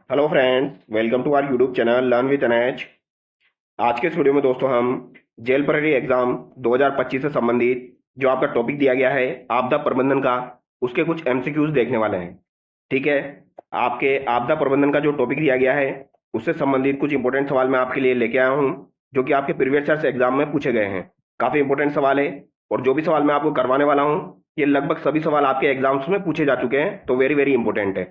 Hello friends, welcome to our YouTube channel learn with NH. आज के इस video में दोस्तों हम जेल प्रहरी एग्जाम 2025 से संबंधित जो आपका टॉपिक दिया गया है आपदा प्रबंधन का, उसके कुछ एमसीक्यूज देखने वाले हैं। ठीक है, आपके आपदा प्रबंधन का जो टॉपिक दिया गया है उससे संबंधित कुछ इंपॉर्टेंट सवाल मैं आपके लिए लेके आया हूँ, जो कि आपके प्रीवियस ईयर एग्जाम में पूछे गए हैं। काफ़ी इंपॉर्टेंट सवाल है और जो भी सवाल मैं आपको करवाने वाला हूँ ये लगभग सभी सवाल आपके एग्जाम्स में पूछे जा चुके हैं, तो वेरी वेरी इंपॉर्टेंट है।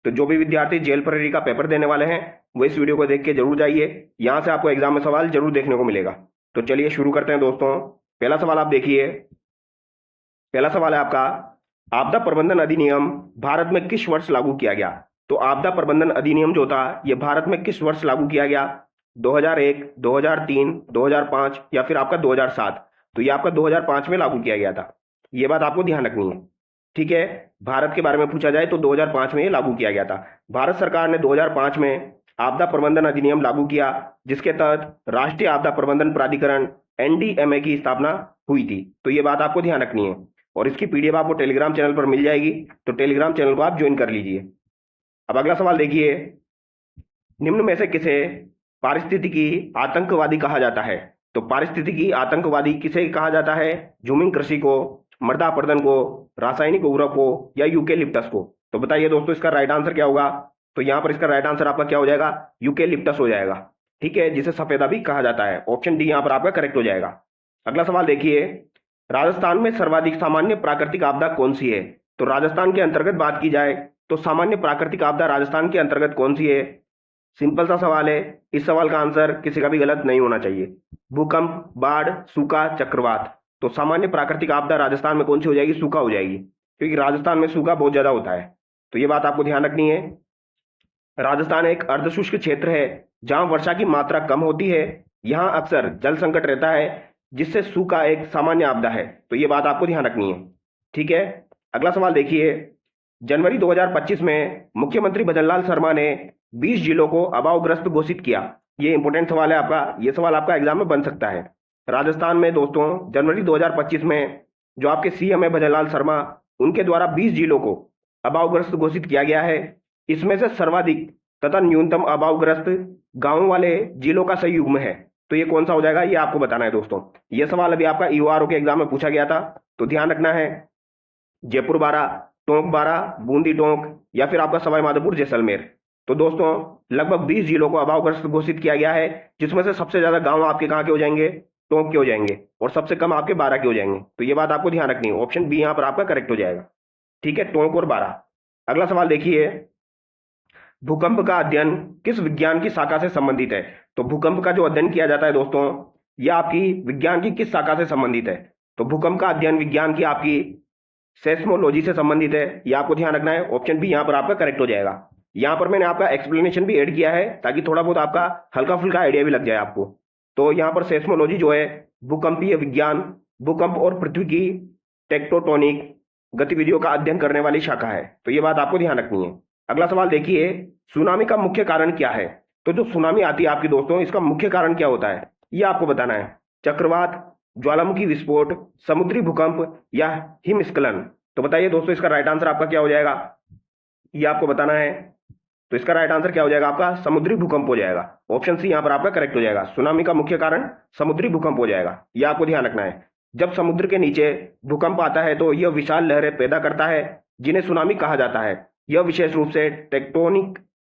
तो जो भी विद्यार्थी जेल प्रहरी का पेपर देने वाले हैं वो इस वीडियो को देख के जरूर जाइए, यहाँ से आपको एग्जाम में सवाल जरूर देखने को मिलेगा। तो चलिए शुरू करते हैं दोस्तों। पहला सवाल आप देखिए। पहला सवाल है आपका, आपदा प्रबंधन अधिनियम भारत में किस वर्ष लागू किया गया? तो आपदा प्रबंधन अधिनियम जो था ये भारत में किस वर्ष लागू किया गया? 2001, 2003, 2005 या फिर आपका 2007? तो ये आपका 2005 में लागू किया गया था, ये बात आपको ध्यान रखनी है। ठीक है, भारत के बारे में पूछा जाए तो 2005 में ये लागू किया गया था। भारत सरकार ने 2005 में आपदा प्रबंधन अधिनियम लागू किया, जिसके तहत राष्ट्रीय आपदा प्रबंधन प्राधिकरण एनडीएमए की स्थापना हुई थी। तो ये बात आपको ध्यान रखनी है और इसकी पीडीएफ आपको टेलीग्राम चैनल पर मिल जाएगी, तो टेलीग्राम चैनल को आप ज्वाइन कर लीजिए। अब अगला सवाल देखिए, निम्न में से किसे पारिस्थितिकी आतंकवादी कहा जाता है? तो पारिस्थितिकी आतंकवादी किसे कहा जाता है? झूमिंग कृषि को, मृदा अपरदन को, रासायनिक उर्वरक को या यूकेलिप्टस को? तो बताइए दोस्तों इसका राइट आंसर क्या होगा? तो यहां पर इसका राइट आंसर आपका क्या हो जाएगा? यूकेलिप्टस हो जाएगा। ठीक है, जिसे सफेदा भी कहा जाता है। ऑप्शन डी यहां पर आपका करेक्ट हो जाएगा। अगला सवाल देखिए, राजस्थान में सर्वाधिक सामान्य प्राकृतिक आपदा कौन सी है? तो राजस्थान के अंतर्गत बात की जाए तो सामान्य प्राकृतिक आपदा राजस्थान के अंतर्गत कौन सी है? सिंपल सा सवाल है, इस सवाल का आंसर किसी का भी गलत नहीं होना चाहिए। भूकंप, बाढ़, सूखा, चक्रवात। तो सामान्य प्राकृतिक आपदा राजस्थान में कौन सी हो जाएगी? सूखा हो जाएगी, क्योंकि राजस्थान में सूखा बहुत ज्यादा होता है। तो ये बात आपको ध्यान रखनी है। राजस्थान एक अर्धशुष्क क्षेत्र है जहां वर्षा की मात्रा कम होती है। यहां अक्सर जल संकट रहता है, जिससे सूखा एक सामान्य आपदा है। तो ये बात आपको ध्यान रखनी है। ठीक है, अगला सवाल देखिए, जनवरी 2025 में मुख्यमंत्री भजनलाल शर्मा ने 20 जिलों को अभावग्रस्त घोषित किया। ये इंपॉर्टेंट सवाल है आपका, ये सवाल आपका एग्जाम में बन सकता है। राजस्थान में दोस्तों जनवरी 2025 में जो आपके सीएम है भजनलाल शर्मा, उनके द्वारा 20 जिलों को अभावग्रस्त घोषित किया गया है। इसमें से सर्वाधिक तथा न्यूनतम अभावग्रस्त गांवों वाले जिलों का सही युग्म है। तो ये कौन सा हो जाएगा, ये आपको बताना है दोस्तों। ये सवाल अभी आपका ईओआरओ के एग्जाम में पूछा गया था, तो ध्यान रखना है। जयपुर 12, टोंक 12, बूंदी टोंक या फिर आपका सवाई माधोपुर जैसलमेर। तो दोस्तों लगभग 20 जिलों को अभावग्रस्त घोषित किया गया है, जिसमें से सबसे ज्यादा गांव आपके कहां के हो जाएंगे? टोंक के हो जाएंगे, और सबसे कम आपके 12 के हो जाएंगे। तो ये बात आपको ध्यान रखनी है। ऑप्शन बी यहां पर आपका करेक्ट हो जाएगा। ठीक है, टोंक और 12। अगला सवाल देखिए, भूकंप का अध्ययन किस विज्ञान की शाखा से संबंधित है? तो भूकंप का जो अध्ययन किया जाता है दोस्तों, यह आपकी विज्ञान की किस शाखा से संबंधित है? तो भूकंप का अध्ययन विज्ञान की आपकी सेस्मोलॉजी से संबंधित है। यह आपको ध्यान रखना है। ऑप्शन बी यहां पर आपका करेक्ट हो जाएगा। यहां पर मैंने आपका एक्सप्लेनेशन भी ऐड किया है, ताकि थोड़ा बहुत आपका हल्का फुल्का आइडिया भी लग जाए आपको। तो यहां पर सेस्मोलॉजी जो है भूकंपीय विज्ञान, भूकंप और पृथ्वी की टेक्टोटोनिक गतिविधियों का अध्ययन करने वाली शाखा है। तो ये बात आपको ध्यान रखनी है। अगला सवाल देखिए, सुनामी का मुख्य कारण क्या है? तो जो सुनामी आती है आपकी दोस्तों, इसका मुख्य कारण क्या होता है, ये आपको बताना है। चक्रवात, ज्वालामुखी विस्फोट, समुद्री भूकंप या हिमस्खलन? तो बताइए दोस्तों इसका राइट आंसर आपका क्या हो जाएगा, ये आपको बताना है। तो इसका राइट आंसर क्या हो जाएगा आपका? समुद्री भूकंप हो जाएगा। ऑप्शन सी यहां पर आपका करेक्ट हो जाएगा। सुनामी का मुख्य कारण समुद्री भूकंप हो जाएगा, यह आपको ध्यान रखना है। जब समुद्र के नीचे भूकंप आता है तो यह विशाल लहरें पैदा करता है, जिन्हें सुनामी कहा जाता है। यह विशेष रूप से टेक्टोनिक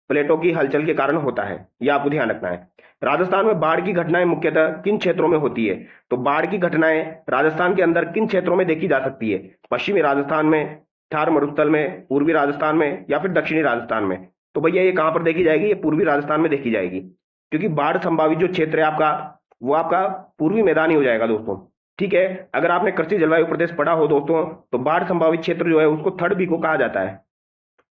प्लेटों की हलचल के कारण होता है, यह आपको ध्यान रखना है। राजस्थान में बाढ़ की घटनाएं मुख्यतः किन क्षेत्रों में होती है? तो बाढ़ की घटनाएं राजस्थान के अंदर किन क्षेत्रों में देखी जा सकती है? पश्चिमी राजस्थान में, थार मरुस्थल में, पूर्वी राजस्थान में या फिर दक्षिणी राजस्थान में? तो भैया ये कहां पर देखी जाएगी? ये पूर्वी राजस्थान में देखी जाएगी, क्योंकि बाढ़ संभावित जो क्षेत्र है आपका, वो आपका पूर्वी मैदान ही हो जाएगा दोस्तों। ठीक है, अगर आपने कृषि जलवायु प्रदेश पढ़ा हो दोस्तों, तो बाढ़ संभावित क्षेत्र जो है उसको थर्ड बी को कहा जाता है।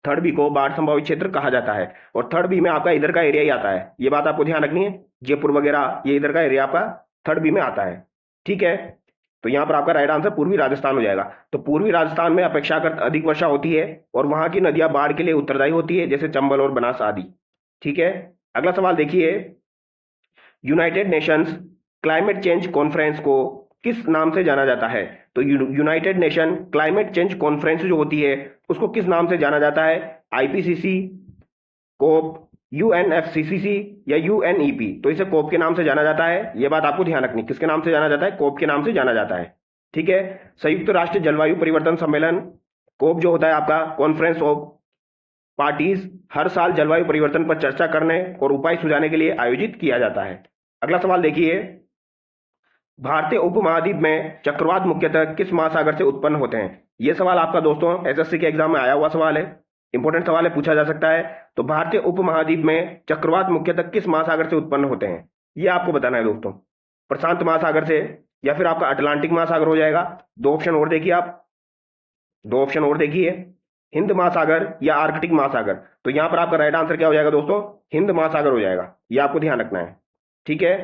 थर्ड बी को बाढ़ संभावित क्षेत्र कहा जाता है, और थर्ड बी में आपका इधर का एरिया ही आता है। ये बात आपको ध्यान रखनी है। जयपुर वगैरह ये इधर का एरिया आपका थर्ड बी में आता है। ठीक है, तो यहां पर आपका राइट आंसर पूर्वी राजस्थान हो जाएगा। तो पूर्वी राजस्थान में अपेक्षाकृत अधिक वर्षा होती है और वहां की नदियां बाढ़ के लिए उत्तरदायी होती है, जैसे चंबल और बनास आदि। ठीक है, अगला सवाल देखिए, United Nations climate change conference को किस नाम से जाना जाता है? तो United nation climate change conference जो होती है उसको किस नाम से जाना जाता है? आईपीसीसी, कोप, यूएनएफसीसीसी या यूएनईपी। तो इसे कोप के नाम से जाना जाता है, यह बात आपको ध्यान रखनी, किसके नाम से जाना जाता है, कोप के नाम से जाना जाता है। ठीक है। संयुक्त राष्ट्र जलवायु परिवर्तन सम्मेलन, कोप जो होता है आपका कॉन्फ्रेंस ऑफ पार्टीज, हर साल जलवायु परिवर्तन पर चर्चा करने और उपाय सुझाने के लिए आयोजित किया जाता है। अगला सवाल देखिए, भारतीय उपमहाद्वीप में चक्रवात मुख्यतः किस महासागर से उत्पन्न होते हैं। यह सवाल आपका दोस्तों एसएससी के एग्जाम में आया हुआ सवाल है, इंपॉर्टेंट सवाल है, पूछा जा सकता है। तो भारतीय उपमहाद्वीप में चक्रवात मुख्यतः किस महासागर से उत्पन्न होते हैं, यह आपको बताना है दोस्तों। प्रशांत महासागर से या फिर आपका अटलांटिक महासागर हो जाएगा। दो ऑप्शन और देखिए आप, दो ऑप्शन और देखिए, हिंद महासागर या आर्कटिक महासागर। तो यहां पर आपका राइट आंसर क्या हो जाएगा दोस्तों, हिंद महासागर हो जाएगा, यह आपको ध्यान रखना है। ठीक है।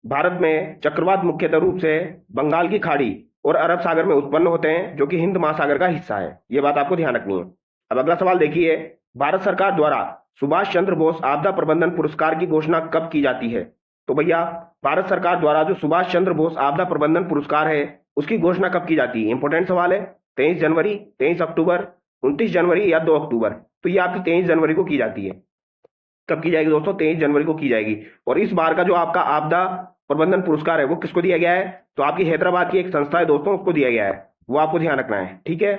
भारत में चक्रवात मुख्यतः रूप से बंगाल की खाड़ी और अरब सागर में उत्पन्न होते हैं, जो कि हिंद महासागर का हिस्सा है, यह बात आपको ध्यान रखनी है। अब अगला सवाल देखिए, भारत सरकार द्वारा सुभाष चंद्र बोस आपदा प्रबंधन पुरस्कार की घोषणा कब की जाती है। तो भैया भारत सरकार द्वारा जो सुभाष चंद्र बोस आपदा प्रबंधन पुरस्कार है उसकी घोषणा कब की जाती है, इंपॉर्टेंट सवाल है। 23 जनवरी, 23 अक्टूबर, 29 जनवरी या 2 अक्टूबर। तो ये आपकी 23 जनवरी को की जाती है। कब की जाएगी दोस्तों, 23 जनवरी को की जाएगी। और इस बार का जो आपका आपदा प्रबंधन पुरस्कार है वो किसको दिया गया है, तो आपकी हैदराबाद की एक संस्था है दोस्तों, उसको दिया गया है, वो आपको ध्यान रखना है। ठीक है।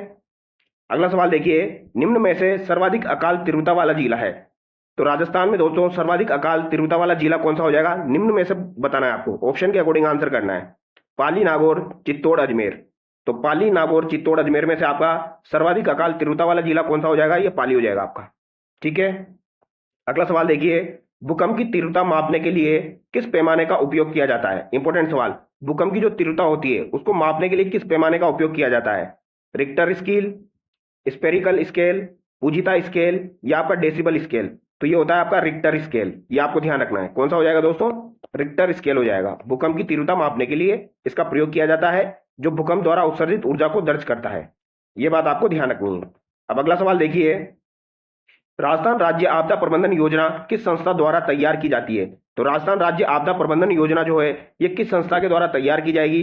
अगला सवाल देखिए, निम्न में से सर्वाधिक अकाल तीव्रता वाला जिला है। तो राजस्थान में दोस्तों सर्वाधिक अकाल तीव्रता वाला जिला कौन सा हो जाएगा, निम्न में से बताना है आपको, ऑप्शन के अकॉर्डिंग आंसर करना है। पाली, नागौर, चित्तौड़, अजमेर। तो पाली, नागौर, चित्तौड़, अजमेर में से आपका सर्वाधिक अकाल तीव्रता वाला जिला कौन सा हो जाएगा, ये पाली हो जाएगा आपका। ठीक है। अगला सवाल देखिए, भूकंप की तीव्रता मापने के लिए किस पैमाने का उपयोग किया जाता है, इंपॉर्टेंट सवाल। भूकंप की जो तीव्रता होती है उसको मापने के लिए किस पैमाने का उपयोग किया जाता है, रिक्टर स्केल, स्पेरिकल स्केल, पूजिता स्केल या आपका डेसिबल स्केल। तो ये होता है आपका रिक्टर स्केल, ये आपको ध्यान रखना है। कौन सा हो जाएगा दोस्तों, रिक्टर स्केल हो जाएगा। भूकंप की तीव्रता मापने के लिए इसका प्रयोग किया जाता है, जो भूकंप द्वारा उत्सर्जित ऊर्जा को दर्ज करता है, ये बात आपको ध्यान रखनी है। अब अगला सवाल देखिए, राजस्थान राज्य आपदा प्रबंधन योजना किस संस्था द्वारा तैयार की जाती है। तो राजस्थान राज्य आपदा प्रबंधन योजना जो है ये किस संस्था के द्वारा तैयार की जाएगी,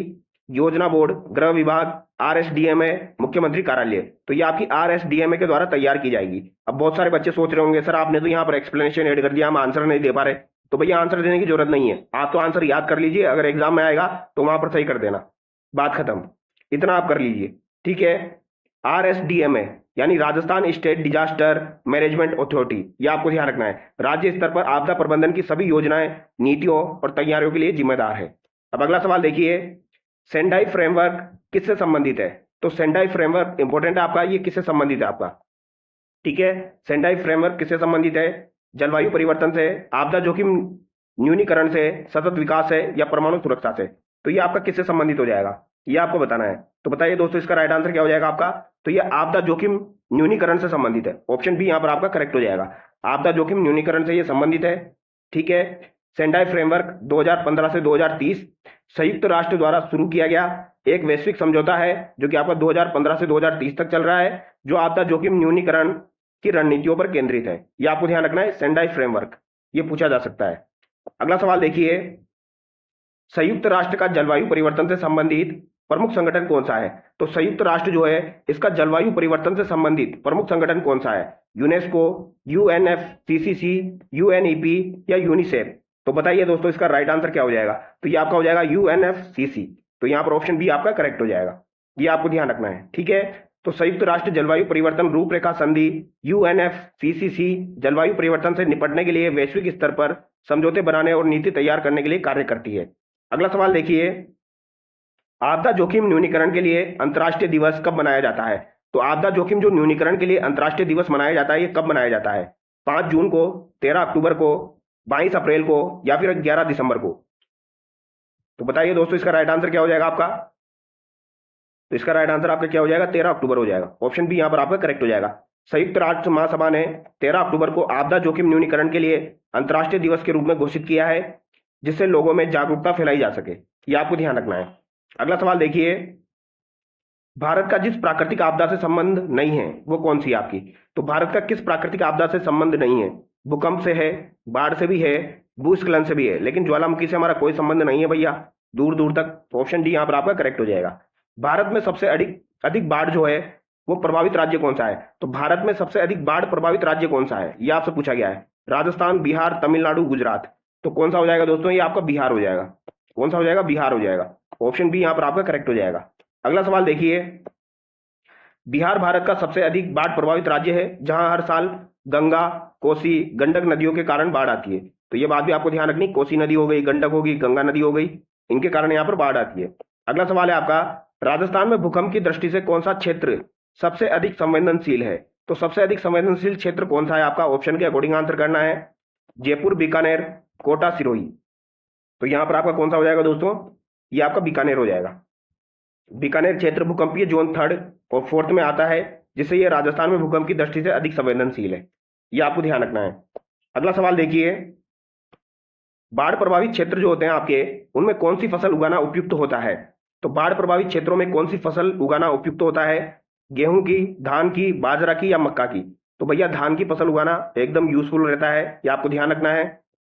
योजना बोर्ड, गृह विभाग, आरएसडीएमए, मुख्यमंत्री कार्यालय। तो ये आपकी आरएसडीएमए के द्वारा तैयार की जाएगी। अब बहुत सारे बच्चे सोच रहे होंगे सर आपने तो यहाँ पर एक्सप्लेनेशन ऐड कर दिया, हम आंसर नहीं दे पा रहे। तो भैया आंसर देने की जरूरत नहीं है, आप तो आंसर याद कर लीजिए, अगर एग्जाम में आएगा तो वहां पर सही कर देना, बात खत्म, इतना आप कर लीजिए। ठीक है। आरएसडीएमए यानी Rajasthan state disaster management authority, ये आपको ध्यान रखना है, राज्य स्तर पर आपदा प्रबंधन की सभी योजनाएं, नीतियों और तैयारियों के लिए जिम्मेदार है। अब अगला सवाल देखिए, सेंडाई फ्रेमवर्क किससे संबंधित है। तो सेंडाई फ्रेमवर्क इंपॉर्टेंट है आपका, ये किससे संबंधित है आपका। ठीक है। सेंडाई फ्रेमवर्क किससे संबंधित है, जलवायु परिवर्तन से, आपदा जोखिम न्यूनीकरण से, सतत विकास से या परमाणु सुरक्षा से। तो ये आपका किससे संबंधित हो जाएगा, ये आपको बताना है। तो बताइए दोस्तों इसका राइट आंसर क्या हो जाएगा आपका, तो ये आपदा जोखिम न्यूनीकरण से संबंधित है। ऑप्शन बी यहां पर आपका करेक्ट हो जाएगा, आपदा जोखिम न्यूनीकरण से ये संबंधित है। ठीक है। सेंडाई फ्रेमवर्क 2015 से 2030 संयुक्त राष्ट्र द्वारा शुरू किया गया एक वैश्विक समझौता है, जो कि आपका 2015 से 2030 तक चल रहा है, जो आपदा जोखिम न्यूनीकरण की रणनीतियों पर केंद्रित है। ये आपको ध्यान रखना है, सेंडाई फ्रेमवर्क, ये पूछा जा सकता है। अगला सवाल देखिए, संयुक्त राष्ट्र का जलवायु परिवर्तन से संबंधित प्रमुख संगठन कौन सा है। तो संयुक्त राष्ट्र जो है इसका जलवायु परिवर्तन से संबंधित प्रमुख संगठन कौन सा है, यूनेस्को, यूएनएफसीसीसी, यूएनईपी या यूनिसेफ। तो बताइए दोस्तों इसका राइट आंसर क्या हो जाएगा, तो ये आपका हो जाएगा यूएनएफसीसी। तो यहां पर ऑप्शन बी आपका करेक्ट हो जाएगा, ये आपको ध्यान रखना है। ठीक है। तो संयुक्त राष्ट्र जलवायु परिवर्तन रूपरेखा संधि यूएनएफसीसीसी जलवायु परिवर्तन से निपटने के लिए वैश्विक स्तर पर समझौते बनाने और नीति तैयार करने के लिए कार्य करती है। अगला सवाल देखिए, आपदा जोखिम न्यूनीकरण के लिए अंतर्राष्ट्रीय दिवस कब मनाया जाता है। तो आपदा जोखिम जो न्यूनीकरण के लिए अंतर्राष्ट्रीय दिवस मनाया जाता है, ये कब मनाया जाता है, 5 जून को, 13 अक्टूबर को, 22 अप्रैल को या फिर 11 दिसंबर को। तो बताइए दोस्तों इसका राइट आंसर क्या हो जाएगा आपका, तो इसका राइट आंसर आपका क्या हो जाएगा, 13 अक्टूबर हो जाएगा। ऑप्शन बी यहां पर आपका करेक्ट हो जाएगा। संयुक्त राष्ट्र महासभा ने 13 अक्टूबर को आपदा जोखिम न्यूनीकरण के लिए अंतर्राष्ट्रीय दिवस के रूप में घोषित किया है, जिससे लोगों में जागरूकता फैलाई जा सके, ये आपको ध्यान रखना है। अगला सवाल देखिए, भारत का जिस प्राकृतिक आपदा से संबंध नहीं है वो कौन सी आपकी। तो भारत का किस प्राकृतिक आपदा से संबंध नहीं है, भूकंप से है, बाढ़ से भी है, भूस्खलन से भी है, लेकिन ज्वालामुखी से हमारा कोई संबंध नहीं है भैया दूर दूर तक। ऑप्शन डी यहां पर आपका करेक्ट हो जाएगा। भारत में सबसे अधिक बाढ़ जो है वो प्रभावित राज्य कौन सा है? तो भारत में सबसे अधिक बाढ़ प्रभावित राज्य कौन सा है, ये आपसे पूछा गया है। राजस्थान, बिहार, तमिलनाडु, गुजरात। तो कौन सा हो जाएगा दोस्तों? ये आपका बिहार हो जाएगा। कौन सा हो जाएगा? बिहार हो जाएगा। ऑप्शन बी यहाँ पर आपका करेक्ट हो जाएगा। अगला सवाल देखिए, बिहार भारत का सबसे अधिक बाढ़ प्रभावित राज्य है, जहां हर साल गंगा, कोसी, गंडक नदियों के कारण बाढ़ आती है। तो ये बात भी आपको ध्यान रखनी, कोसी नदी हो गई, गंडक होगी, गंगा नदी हो गई, इनके कारण यहाँ पर बाढ़ आती है। अगला सवाल है आपका, राजस्थान में भूकंप की दृष्टि से कौन सा क्षेत्र सबसे अधिक संवेदनशील है? तो सबसे अधिक संवेदनशील क्षेत्र कौन सा है आपका? ऑप्शन के अकॉर्डिंग आंसर करना है। जयपुर, बीकानेर, कोटा, सिरोही। तो यहां पर आपका कौन सा हो जाएगा दोस्तों? ये आपका बीकानेर हो जाएगा। बीकानेर क्षेत्र भूकंपीय जोन 3rd और 4th में आता है, जिससे ये राजस्थान में भूकंप की दृष्टि से अधिक संवेदनशील है। ये आपको ध्यान रखना है। अगला सवाल देखिए, बाढ़ प्रभावित क्षेत्र जो होते हैं आपके, उनमें कौन सी फसल उगाना उपयुक्त होता है? तो बाढ़ प्रभावित क्षेत्रों में कौन सी फसल उगाना उपयुक्त होता है? गेहूं की, धान की, बाजरा की या मक्का की? तो भैया धान की फसल उगाना एकदम यूजफुल रहता है, ये आपको ध्यान रखना है।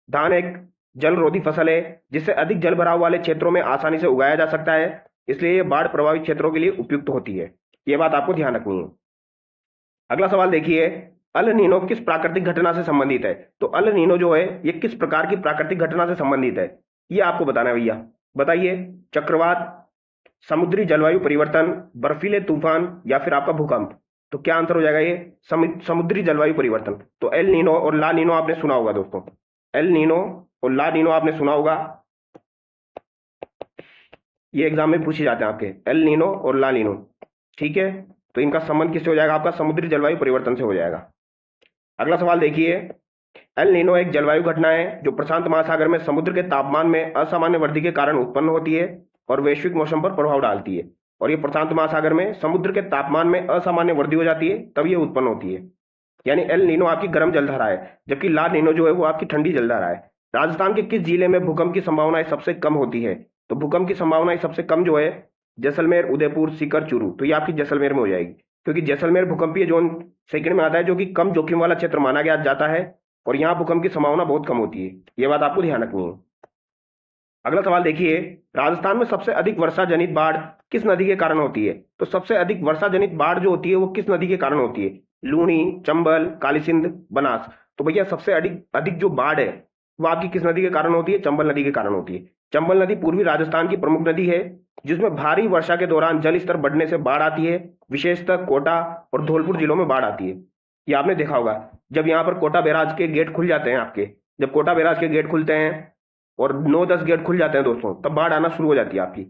धान एक जलरोधी फसल है, जिससे अधिक जल भराव वाले क्षेत्रों में आसानी से उगाया जा सकता है, इसलिए ये बाढ़ प्रभावित क्षेत्रों के लिए उपयुक्त होती है। ये बात आपको ध्यान रखनी है। अगला सवाल देखिए, अल नीनो किस प्राकृतिक घटना से संबंधित है? तो अल नीनो जो है ये किस प्रकार की प्राकृतिक घटना से संबंधित है, ये आपको बताना है भैया। बताइए, चक्रवात, समुद्री जलवायु परिवर्तन, बर्फीले तूफान या फिर आपका भूकंप? तो क्या आंसर हो जाएगा? ये समुद्री जलवायु परिवर्तन। तो एल नीनो और ला नीनो आपने सुना होगा दोस्तों, एल नीनो और ला नीनो आपने सुना होगा, ये एग्जाम में पूछे जाते हैं आपके, एल नीनो और ला नीनो। ठीक है, तो इनका संबंध किससे हो जाएगा? आपका समुद्री जलवायु परिवर्तन से हो जाएगा। अगला सवाल देखिए, एल नीनो एक जलवायु घटना है जो प्रशांत महासागर में समुद्र के तापमान में असामान्य वृद्धि के कारण उत्पन्न होती है और वैश्विक मौसम पर प्रभाव डालती है। और ये प्रशांत महासागर में समुद्र के तापमान में असामान्य वृद्धि हो जाती है, तब ये उत्पन्न होती है। यानी एल नीनो आपकी गर्म जलधारा है, जबकि ला नीनो जो है वो आपकी ठंडी जलधारा है। राजस्थान के किस जिले में भूकंप की संभावनाएं सबसे कम होती है? तो भूकंप की संभावनाएं सबसे कम जो है जैसलमेर, उदयपुर, सीकर, चूरू। तो ये आपकी जैसलमेर में हो जाएगी, क्योंकि जैसलमेर भूकंपीय जोन 2nd में आता है, जो कि कम जोखिम वाला क्षेत्र माना गया जाता है और यहाँ भूकंप की संभावना बहुत कम होती है। ये बात आपको ध्यान रखनी है। अगला सवाल देखिए, राजस्थान में सबसे अधिक वर्षा जनित बाढ़ किस नदी के कारण होती है? तो सबसे अधिक वर्षा जनित बाढ़ जो होती है वो किस नदी के कारण होती है? लूनी, चंबल, काली सिंध, बनास। तो भैया सबसे अधिक जो बाढ़ है वो आपकी किस नदी के कारण होती है? चंबल नदी के कारण होती है। चंबल नदी पूर्वी राजस्थान की प्रमुख नदी है, जिसमें भारी वर्षा के दौरान जल स्तर बढ़ने से बाढ़ आती है। विशेषतः कोटा और धौलपुर जिलों में बाढ़ आती है। ये आपने देखा होगा, जब यहाँ पर कोटा बैराज के गेट खुल जाते हैं आपके, जब कोटा बैराज के गेट खुलते हैं और 9-10 गेट खुल जाते हैं दोस्तों, तब बाढ़ आना शुरू हो जाती है आपकी।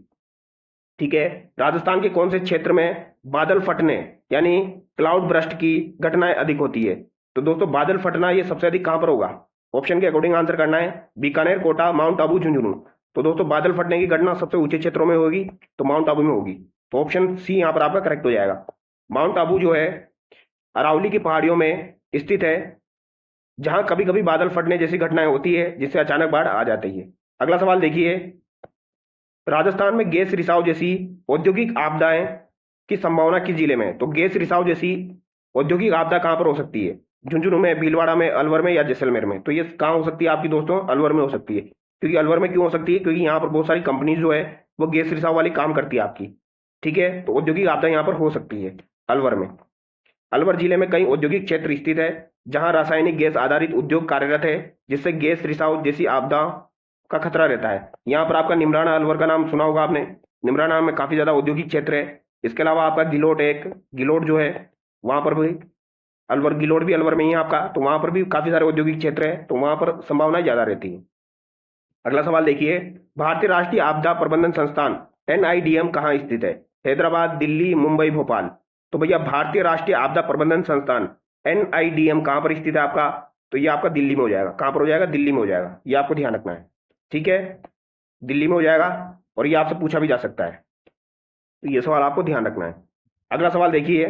ठीक है, राजस्थान के कौन से क्षेत्र में बादल फटने यानी क्लाउड बर्स्ट की घटनाएं अधिक होती है? तो दोस्तों बादल फटना ये सबसे अधिक कहां पर होगा? ऑप्शन के अकॉर्डिंग आंसर करना है। बीकानेर, कोटा, माउंट आबू, झुंझुनू। तो दोस्तों बादल फटने की घटना सबसे ऊंचे क्षेत्रों में होगी, तो माउंट आबू में होगी। तो ऑप्शन सी यहाँ पर आपका करेक्ट हो जाएगा। माउंट आबू जो है अरावली की पहाड़ियों में स्थित है, जहां कभी कभी बादल फटने जैसी घटनाएं होती है, जिससे अचानक बाढ़ आ जाती है। अगला सवाल देखिए, राजस्थान में गैस रिसाव जैसी औद्योगिक आपदाएं की संभावना किस जिले में है? तो गैस रिसाव जैसी औद्योगिक आपदा कहां पर हो सकती है? झुंझुनू में, भीलवाड़ा में, अलवर में या जैसलमेर में? तो ये कहां हो सकती है आपकी दोस्तों? अलवर में हो सकती है। क्योंकि अलवर में क्यों हो सकती है? क्योंकि यहाँ पर बहुत सारी कंपनीज जो है वो गैस रिसाव वाली काम करती है आपकी। ठीक है, तो औद्योगिक आपदा यहाँ पर हो सकती है अलवर में। अलवर जिले में कई औद्योगिक क्षेत्र स्थित है, जहां रासायनिक गैस आधारित उद्योग कार्यरत है, जिससे गैस रिसाव जैसी आपदाओं का खतरा रहता है। यहाँ पर आपका निमराना अलवर का नाम सुना होगा आपने। निमराना में काफी ज्यादा औद्योगिक क्षेत्र है। इसके अलावा आपका गिलोट जो है वहां पर भी, अलवर गिलोट भी अलवर में ही है आपका, तो वहां पर भी काफी सारे औद्योगिक क्षेत्र है, तो वहां पर संभावनाएं ज्यादा रहती है। अगला सवाल देखिए, भारतीय राष्ट्रीय आपदा प्रबंधन संस्थान NIDM कहाँ स्थित है? हैदराबाद, दिल्ली, मुंबई, भोपाल। तो भैया भारतीय राष्ट्रीय आपदा प्रबंधन संस्थान NIDM कहां पर स्थित है आपका? तो ये आपका दिल्ली में हो जाएगा। कहां पर हो जाएगा? दिल्ली में हो जाएगा। ये आपको ध्यान रखना है। ठीक है, दिल्ली में हो जाएगा और ये आपसे पूछा भी जा सकता है, तो ये सवाल आपको ध्यान रखना है। अगला सवाल देखिए,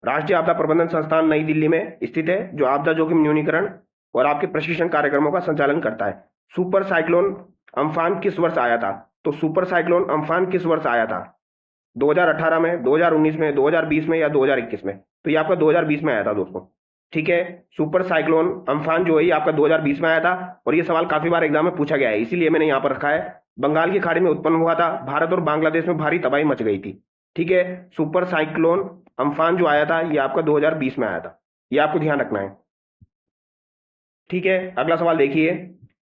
राष्ट्रीय आपदा प्रबंधन संस्थान नई दिल्ली में स्थित है, जो आपदा जोखिम न्यूनीकरण और आपके प्रशिक्षण कार्यक्रमों का संचालन करता है। सुपर साइक्लोन अम्फान किस वर्ष आया था? तो सुपर साइक्लोन अम्फान किस वर्ष आया था? 2018 में, 2019 में, 2020 में या 2021 में? तो ये आपका 2020 में आया था दोस्तों। ठीक है, सुपर साइक्लोन अम्फान जो है ये आपका 2020 में आया था और ये सवाल काफी बार एग्जाम में पूछा गया है, इसीलिए मैंने यहाँ पर रखा है। बंगाल की खाड़ी में उत्पन्न हुआ था, भारत और बांग्लादेश में भारी तबाही मच गई थी। ठीक है। सुपर साइक्लोन अम्फान जो आया था ये आपका 2020 में आया था, ये आपको ध्यान रखना है। ठीक है, अगला सवाल देखिए,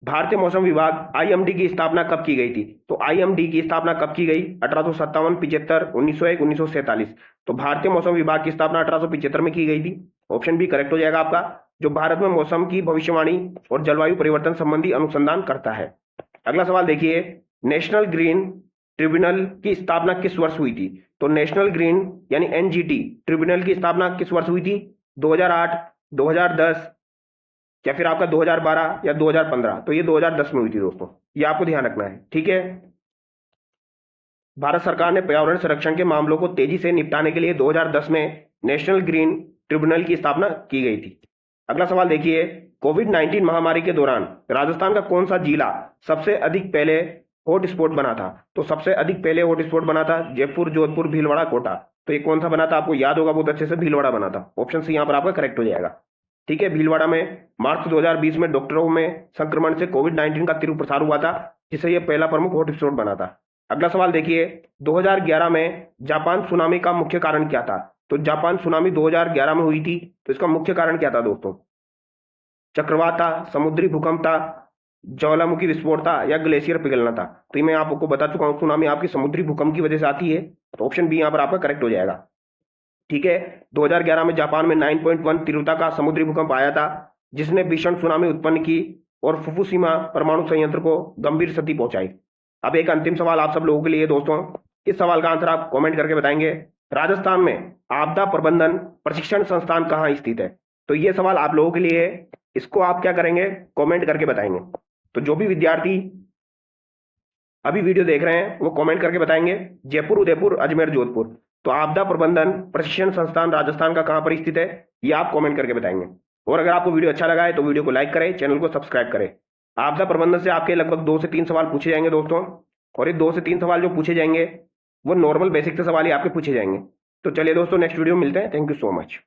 भारतीय मौसम विभाग आईएमडी की स्थापना कब की गई थी? तो आईएमडी की स्थापना कब की गई? 1857, 75, 1901, 1947। तो भारतीय मौसम विभाग की स्थापना 1875 में की गई थी। ऑप्शन बी करेक्ट हो जाएगा आपका, जो भारत में मौसम की भविष्यवाणी और जलवायु परिवर्तन संबंधी अनुसंधान करता है। अगला सवाल देखिए, नेशनल ग्रीन ट्रिब्यूनल की स्थापना किस वर्ष हुई थी? तो नेशनल ग्रीन यानी एनजीटी ट्रिब्यूनल की स्थापना किस वर्ष हुई थी? 2008, 2010 या फिर आपका 2012 या 2015? तो ये 2010 में हुई थी दोस्तों, ये आपको ध्यान रखना है। ठीक है, भारत सरकार ने पर्यावरण संरक्षण के मामलों को तेजी से निपटाने के लिए 2010 में नेशनल ग्रीन ट्रिब्यूनल की स्थापना की गई थी। अगला सवाल देखिए, कोविड-19 महामारी के दौरान राजस्थान का कौन सा जिला सबसे अधिक पहले हॉटस्पॉट बना था? तो सबसे अधिक पहले हॉटस्पॉट बना था जयपुर, जोधपुर, भीलवाड़ा, कोटा। तो ये कौन सा बना था? आपको याद होगा बहुत अच्छे से, भीलवाड़ा बना था। ऑप्शन सी यहाँ पर आपका करेक्ट हो जाएगा। ठीक है, भीलवाड़ा में मार्च 2020 में डॉक्टरों में संक्रमण से कोविड-19 का तीव्र प्रसार हुआ था, जिससे यह पहला प्रमुख हॉटस्पॉट बना था। अगला सवाल देखिए, 2011 में जापान सुनामी का मुख्य कारण क्या था? तो जापान सुनामी 2011 में हुई थी, तो इसका मुख्य कारण क्या था दोस्तों? चक्रवात था, समुद्री भूकंप था, ज्वालामुखी विस्फोट था या ग्लेशियर पिघलना था? तो ये मैं आपको बता चुका हूं, सुनामी आपकी समुद्री भूकंप की वजह से आती है। तो ऑप्शन बी यहां पर आपका करेक्ट हो जाएगा। ठीक है, 2011 में जापान में 9.1 तीव्रता का समुद्री भूकंप आया था, जिसने भीषण सुनामी उत्पन्न की और फुकुशिमा परमाणु संयंत्र को गंभीर क्षति पहुंचाई। अब एक अंतिम सवाल आप सब लोगों के लिए दोस्तों, इस सवाल का आंसर आप कमेंट करके बताएंगे, राजस्थान में आपदा प्रबंधन प्रशिक्षण संस्थान कहाँ स्थित है? तो ये सवाल आप लोगों के लिए है, इसको आप क्या करेंगे, कमेंट करके बताएंगे। तो जो भी विद्यार्थी अभी वीडियो देख रहे हैं वो कमेंट करके बताएंगे जयपुर, उदयपुर, अजमेर, जोधपुर। तो आपदा प्रबंधन प्रशिक्षण संस्थान राजस्थान का कहां पर स्थित है, ये आप कमेंट करके बताएंगे। और अगर आपको वीडियो अच्छा लगा है तो वीडियो को लाइक करें, चैनल को सब्सक्राइब करें। आपदा प्रबंधन से आपके लगभग 2 से 3 सवाल पूछे जाएंगे दोस्तों, और ये 2 से 3 सवाल जो पूछे जाएंगे वो नॉर्मल बेसिक से सवाल ही आपके पूछे जाएंगे। तो चलिए दोस्तों, नेक्स्ट वीडियो में मिलते हैं। Thank you so much.